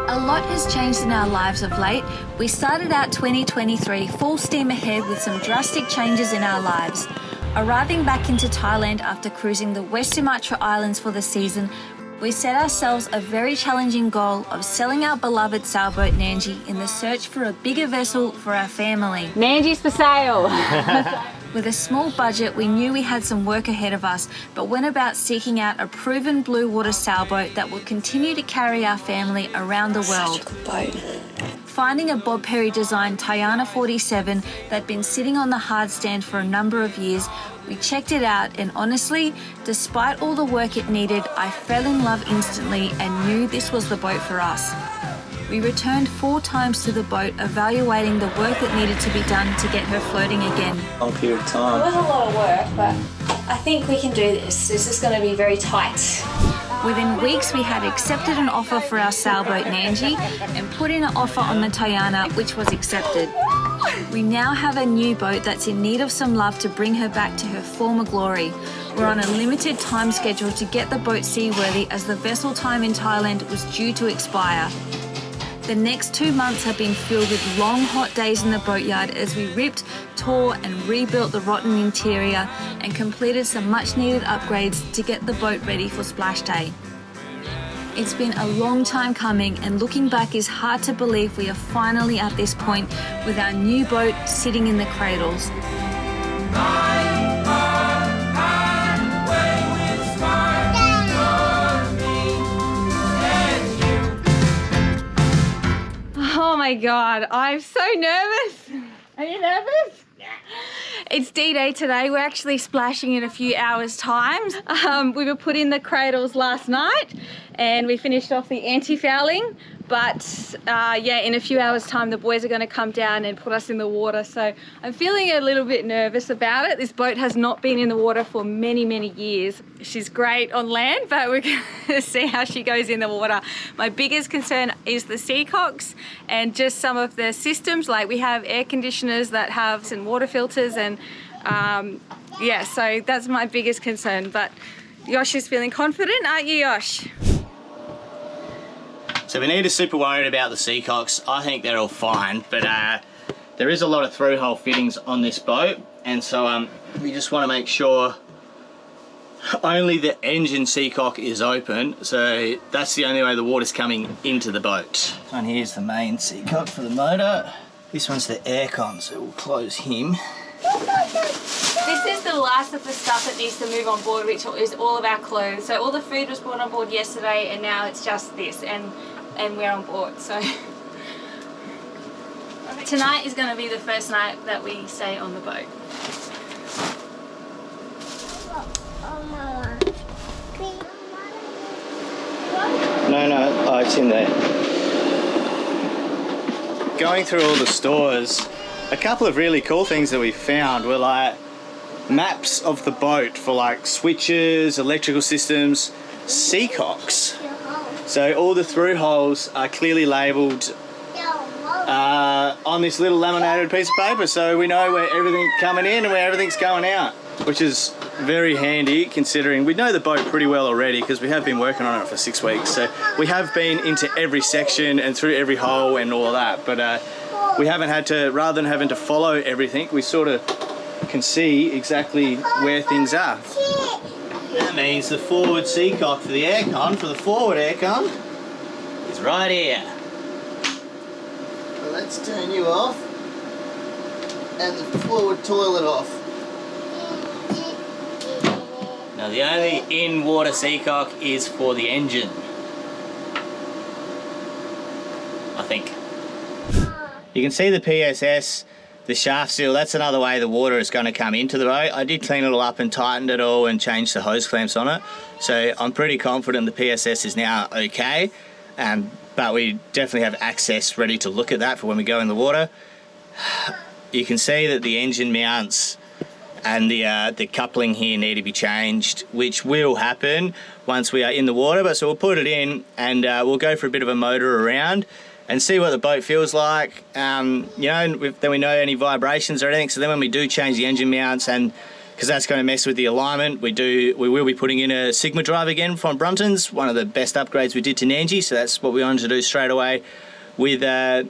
A lot has changed in our lives of late. We started out 2023 full steam ahead with some drastic changes in our lives. Arriving back into Thailand after cruising the West Sumatra Islands for the season, we set ourselves a very challenging goal of selling our beloved sailboat Nandji in the search for a bigger vessel for our family. Nandji's for sale. With a small budget, we knew we had some work ahead of us, but went about seeking out a proven blue water sailboat that would continue to carry our family around the world. Such a good boat. Finding a Bob Perry designed Tayana 47 that'd been sitting on the hard stand for a number of years, we checked it out, and honestly, despite all the work it needed, I fell in love instantly and knew this was the boat for us. We returned 4 times to the boat, evaluating the work that needed to be done to get her floating again. Long period of time. It was a lot of work, but I think we can do this. This is going to be very tight. Within weeks, we had accepted an offer for our sailboat Nandji and put in an offer on the Tayana, which was accepted. We now have a new boat that's in need of some love to bring her back to her former glory. We're on a limited time schedule to get the boat seaworthy as the vessel time in Thailand was due to expire. The next 2 months have been filled with long, hot days in the boatyard as we ripped, tore and rebuilt the rotten interior and completed some much-needed upgrades to get the boat ready for splash day. It's been a long time coming, and looking back is hard to believe we are finally at this point with our new boat sitting in the cradles. Oh my God, I'm so nervous. Are you nervous? It's D-Day today. We're actually splashing in a few hours' time. We were put in the cradles last night and we finished off the anti-fouling. But yeah, in a few hours' time, the boys are going to come down and put us in the water. So I'm feeling a little bit nervous about it. This boat has not been in the water for many, many years. She's great on land, but we're going to see how she goes in the water. My biggest concern is the seacocks and just some of the systems. Like we have air conditioners that have some water filters and yeah, so that's my biggest concern. But Yosh is feeling confident, aren't you, Yosh? So we need to super worried about the seacocks. I think they're all fine, but there is a lot of through-hole fittings on this boat, and so we just want to make sure only the engine seacock is open, so that's the only way the water's coming into the boat. And here's the main seacock for the motor. This one's the aircon, so we'll close him. This is the last of the stuff that needs to move on board, which is all of our clothes. So all the food was brought on board yesterday, and now it's just this, and we're on board. So tonight is going to be the first night that we stay on the boat. No, oh, it's in there. Going through all the stores, a couple of really cool things that we found were like maps of the boat for like switches, electrical systems, seacocks. So all the through holes are clearly labelled on this little laminated piece of paper, so we know where everything's coming in and where everything's going out, which is very handy considering we know the boat pretty well already because we have been working on it for 6 weeks. So we have been into every section and through every hole and all of that, but we haven't had to, rather than having to follow everything, we sort of can see exactly where things are. That means the forward seacock for the aircon, for the forward aircon, is right here. Well, let's turn you off, and the forward toilet off. Now the only in-water seacock is for the engine, I think. You can see the PSS, the shaft seal, that's another way the water is going to come into the boat. I did clean it all up and tightened it all and changed the hose clamps on it. So I'm pretty confident the PSS is now okay, but we definitely have access ready to look at that for when we go in the water. You can see that the engine mounts and the coupling here need to be changed, which will happen once we are in the water. But so we'll put it in and we'll go for a bit of a motor around and see what the boat feels like. You know, then we know any vibrations or anything. So then when we do change the engine mounts and because that's going to mess with the alignment. We will be putting in a Sigma drive again from Brunton's, one of the best upgrades we did to Nandji, so that's what we wanted to do straight away with our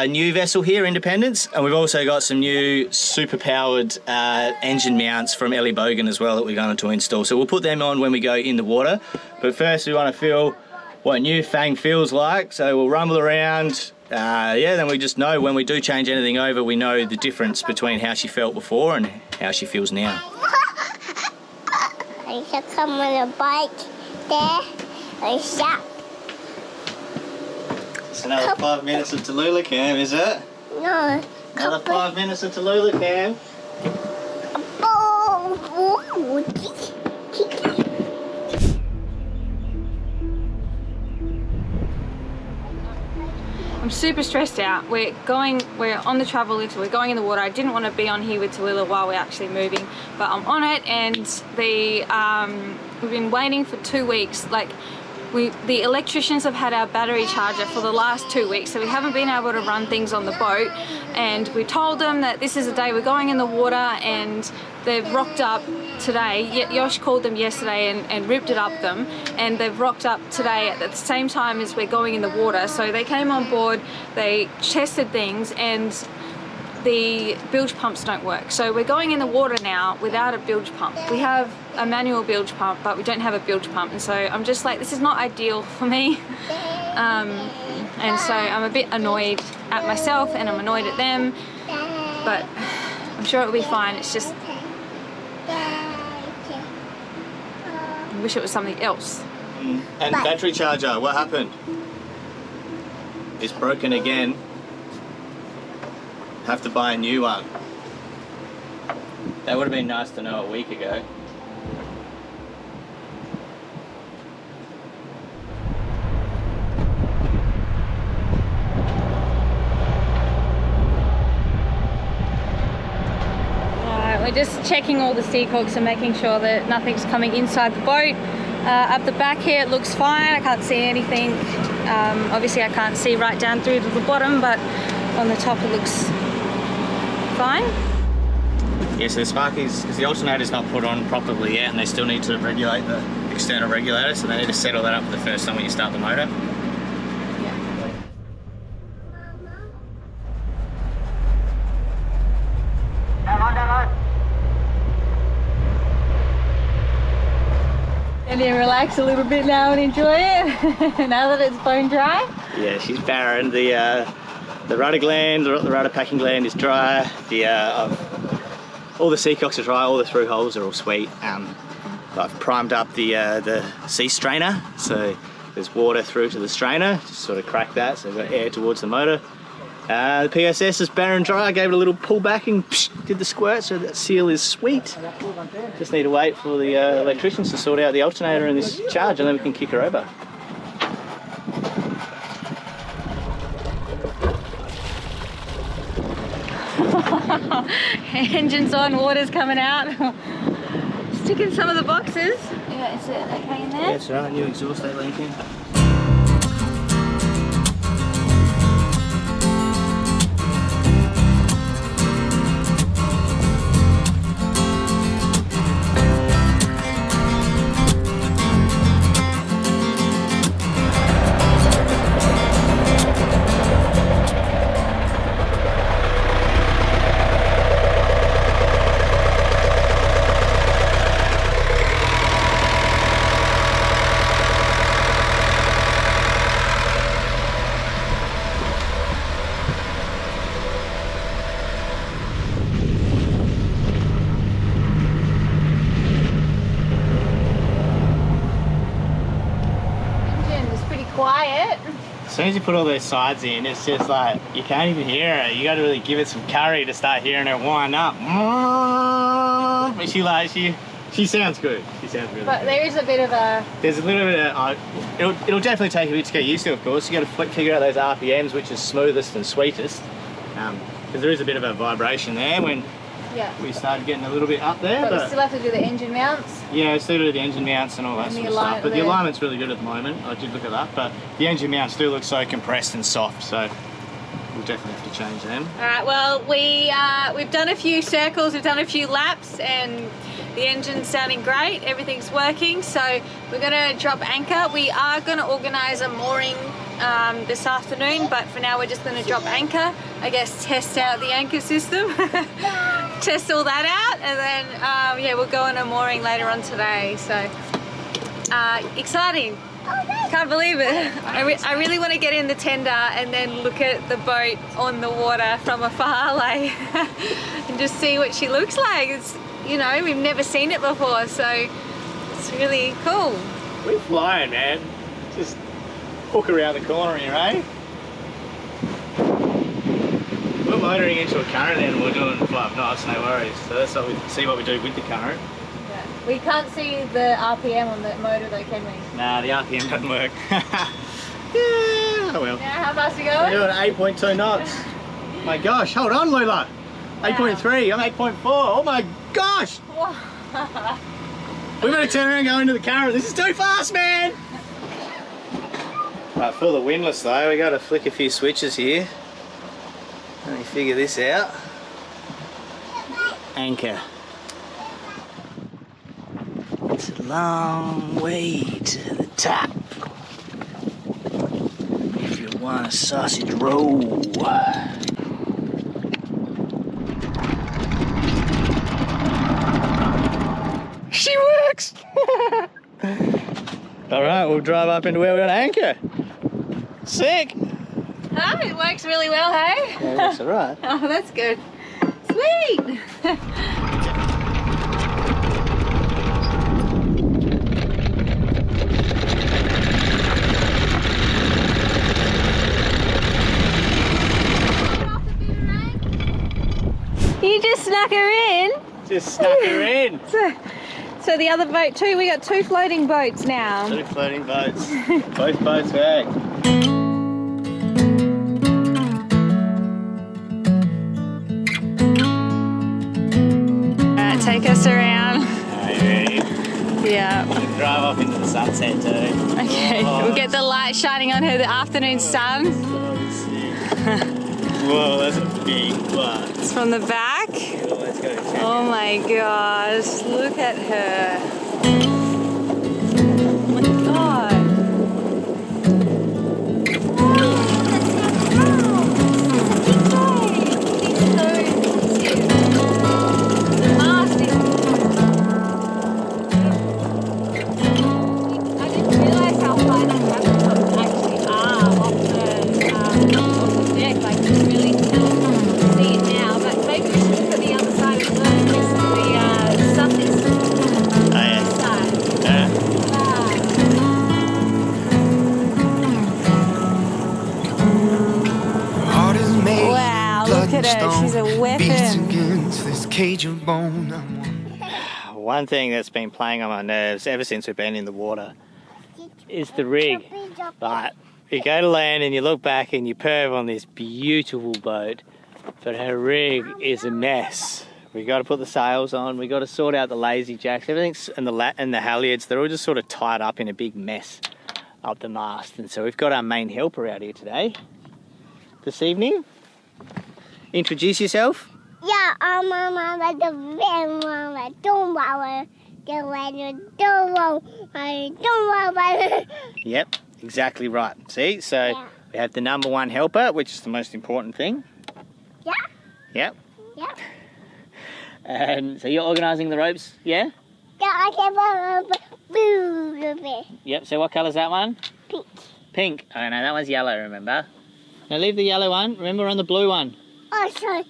new vessel here, Independence. And we've also got some new super powered engine mounts from Ellie Bogan as well that we're going to install. So we'll put them on when we go in the water. But first we want to feel what new Fang feels like. So we'll rumble around. Then we just know when we do change anything over, we know the difference between how she felt before and how she feels now. I shall come on a bike there. I shall. It's another 5 minutes of Tallulah Cam, is it? No. Another 5 minutes of Tallulah Cam. I'm super stressed out. We're on the travel list, we're going in the water. I didn't want to be on here with Tallulah while we're actually moving, but I'm on it, and we've been waiting for 2 weeks. Like, the electricians have had our battery charger for the last 2 weeks, so we haven't been able to run things on the boat. And we told them that this is the day we're going in the water, and they've rocked up today. Yosh called them yesterday and ripped it up them, and they've rocked up today at the same time as we're going in the water. So they came on board, they tested things, and the bilge pumps don't work. So we're going in the water now without a bilge pump. We have a manual bilge pump, but we don't have a bilge pump. And so I'm just like, this is not ideal for me. And so I'm a bit annoyed at myself, and I'm annoyed at them, but I'm sure it'll be fine. It's just, I wish it was something else. And battery charger, what happened? It's broken again. Have to buy a new one. That would have been nice to know a week ago. We're just checking all the sea hooks and making sure that nothing's coming inside the boat. Up the back here it looks fine, I can't see anything. Obviously I can't see right down through to the bottom, but on the top it looks fine. Yeah, so the sparkies, because the alternator's not put on properly yet, and they still need to regulate the external regulator, so they need to settle that up for the first time when you start the motor. And then relax a little bit now and enjoy it, now that it's bone dry. Yeah, she's barren. The rudder gland, the rudder packing gland is dry. All the seacocks are dry, all the through holes are all sweet. I've primed up the sea strainer, so there's water through to the strainer, just sort of crack that so we've got air towards the motor. The PSS is barren dry. I gave it a little pull back and did the squirt, so that seal is sweet. Just need to wait for the electricians to sort out the alternator and this charge, and then we can kick her over. Engine's on, water's coming out. Stick in some of the boxes. Yeah, is it okay in there? Yeah, it's alright, new exhaust they link in. Quiet. As soon as you put all those sides in, it's just like, you can't even hear her. You got to really give it some curry to start hearing her wind up. But she sounds good. She sounds really but good. There is a bit of a... There's a little bit of... it'll definitely take a bit to get used to, of course. You got to figure out those RPMs, which is smoothest and sweetest. Because there is a bit of a vibration there when we started getting a little bit up there. But we still have to do the engine mounts. Yeah, still do the engine mounts and all that sort of stuff. But the alignment's really good at the moment. I did look at that. But the engine mounts do look so compressed and soft. So We'll definitely have to change them. All right, well, we've done a few circles, we've done a few laps, and the engine's sounding great, everything's working, so we're gonna drop anchor. We are gonna organize a mooring this afternoon, but for now we're just gonna drop anchor, I guess test out the anchor system, test all that out, and then yeah, we'll go on a mooring later on today, so exciting. Can't believe it. I really want to get in the tender and then look at the boat on the water from afar, like, and just see what she looks like. It's, you know, we've never seen it before, so it's really cool. We're flying, man. Just hook around the corner here, eh? We're motoring into a current and we're doing 5 knots, no worries. So that's what we see what we do with the current. We can't see the RPM on the motor though, can we? Nah, the RPM doesn't work. Yeah, oh well. Yeah, how fast are you going? We're doing 8.2 knots. My gosh, hold on, Lula. 8.3, I'm 8.4. Oh my gosh! We better turn around and go into the current. This is too fast, man! Right, for the windlass though, we got to flick a few switches here. Let me figure this out. Anchor. It's a long way to the top if you want a sausage roll. She works! Alright, we'll drive up into where we're going to anchor. Sick! Oh, it works really well, hey? Yeah, that's alright. Oh, that's good. Sweet! You just snuck her in. Just snuck her in. So the other boat too, we got 2 floating boats now. 2 floating boats. Both boats work. Alright, take us around. Are you ready? Yeah. We'll drive off into the sunset too. Okay, we'll get the light shining on her, the afternoon sun. Whoa, that's a big one. It's from the back. Well, let's go check Oh my gosh, look at her. Oh my god. I didn't realise how far the cabin actually are off the deck. Like, you can really see it now, but maybe we should look at the other side as well. This is the surface Oh yeah. side. Yeah. Heart is made Wow, blood look at and her. She's a stone, weapon. beats against this cage of bone. One thing that's been playing on my nerves ever since we've been in the water is the rig. But you go to land and you look back and you perv on this beautiful boat, but her rig is a mess. We got to put the sails on. We got to sort out the lazy jacks. Everything's and the halyards. They're all just sort of tied up in a big mess up the mast. And so we've got our main helper out here today. This evening. Introduce yourself. Yeah, Mama, the van, Mama, don't worry. Don't worry. Yep, exactly right. See, so we have the number 1 helper, which is the most important thing. Yeah. Yep. Yeah. And so you're organising the ropes, yeah? Yeah, I can blue. Yep, so what colour's that one? Pink. Pink. Oh no, that one's yellow, remember? Now leave the yellow one, remember we're on the blue one. Oh, sorry.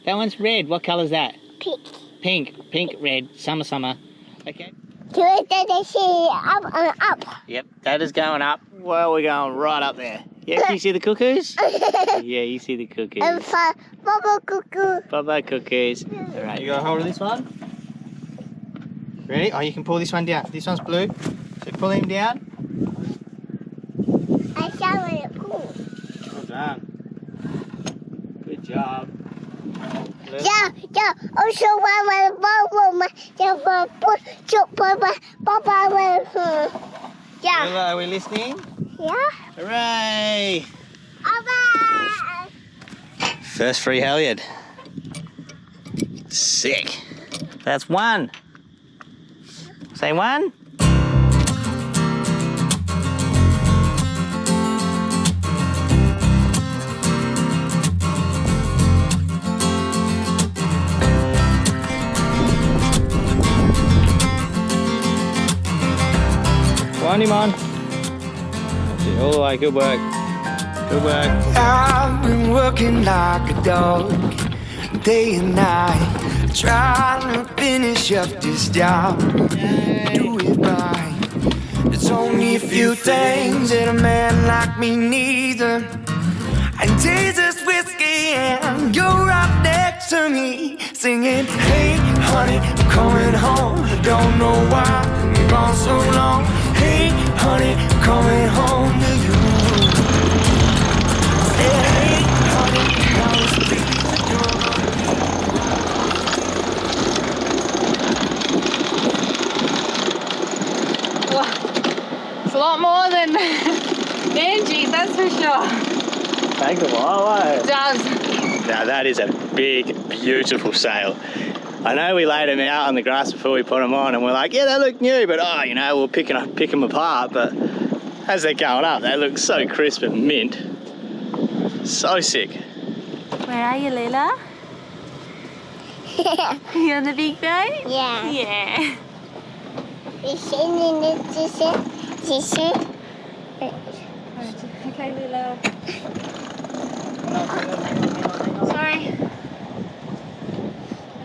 That one's red, what colour's that? Pink. Pink, red, summer. Okay. Can we see up and up? Yep, that is going up. Well, we're going right up there. Yeah, can you see the cuckoos? Yeah, you see the cuckoos. And for Bubble Cuckoo. Bye-bye, cuckoos. All right, you got a hold of this one? Ready? Oh, you can pull this one down. This one's blue. So pull him down. I saw it cool. Well done. Good job. Yeah. Also, yeah. Are we listening? Yeah. Hooray! First free halyard. Sick. That's one. Say one. One, Iman. That's it, all the way, good work. Good work. I've been working like a dog, day and night, trying to finish up this job, do it right. There's only a few things that a man like me needs, and Jesus whiskey, and you're right next to me, singing, hey honey, I'm coming home. I don't know why I'm gone so long. Hey honey, I'm coming home to you. Say, hey honey, I was pleased that Well, it's a lot more than Nandji, that's for sure. Take a while, eh? It does. Now that is a big, beautiful sail. I know we laid them out on the grass before we put them on and we're like, yeah, they look new, but oh, you know, we'll pick them apart. But as they're going up, they look so crisp and mint. So sick. Where are you, Leila? You on the big boat? Yeah. Yeah. Fishing in the fishing. Okay, Leila. Sorry.